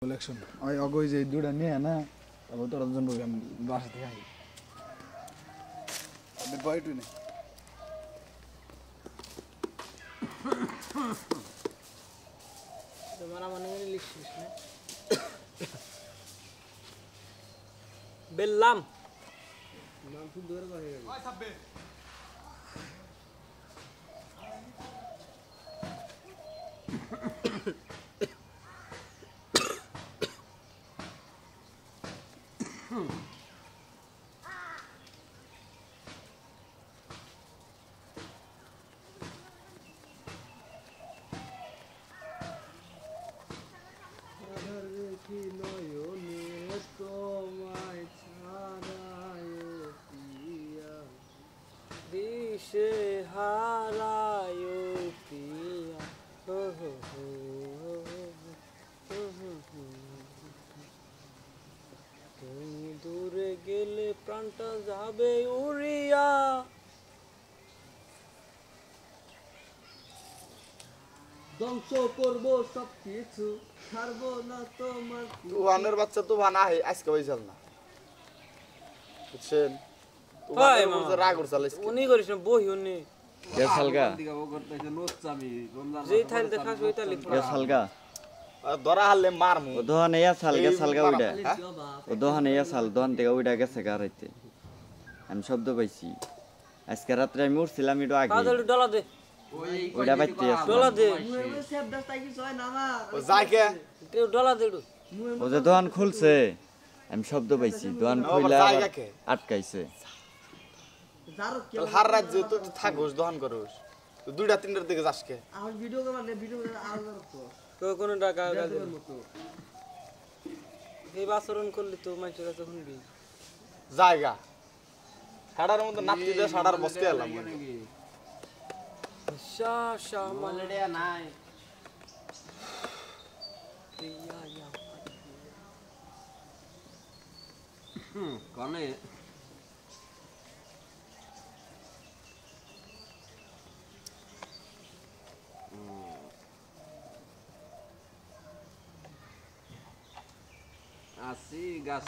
Collection ওই অগই যে দুটা নিয়ে না তারপর তোর জন্য আমি বাসা থেকে আই আমি বাইটু নেই তোমার মানে লিখছিস না বেললাম নাম তো দূর করে গেল ওই সাব্বে দিশে হারায় প্রিয়া হো হো হো তুমি দূরে গেলে প্রাণটা যাবে উড়িয়া ধ্বংস করবো সব কিছু ছাড়বো না তোমার তুহানের বাচ্চা তো বানা হয় আজকে বইছাল না বুঝছেন ভাই মামা রাগ করছালিস উনি করিস না বহি উনি গেছালগা যেই থাইল দেখাস ওই তাইল গেছালগা ধরা হারলে মারমু ও দোহানে ইয়া সাল গেছালগা উইডা ও দোহানে ইয়া সাল দোহান থেকে উইডা গেছে গারাইতে আমি শব্দ পাইছি আজকে রাত্রে আমি উঠছিলাম একটু আগে কাজল ডলা দে ওইটা বাইতে আছে ডলা দে ও যায় কে তুই ডলা দে একটু। ও যে দোহান খুলছে আমি শব্দ পাইছি দোহান খুইলা জায়গা কে? আটকাইছে হার রাত যে তুই থাকোস দহন করোস তুই দুইটা তিনটার দিকে যাস কে কোনো টাকা এই বাসরণ করলি তো মানুষের কাছে শুনবি জায়গা সাড়ার মতো নাপতি দিয়ে সাড়ার বসতে এলাম শাহ শাহ মালড়িয়া নাই কনে আসি গাছ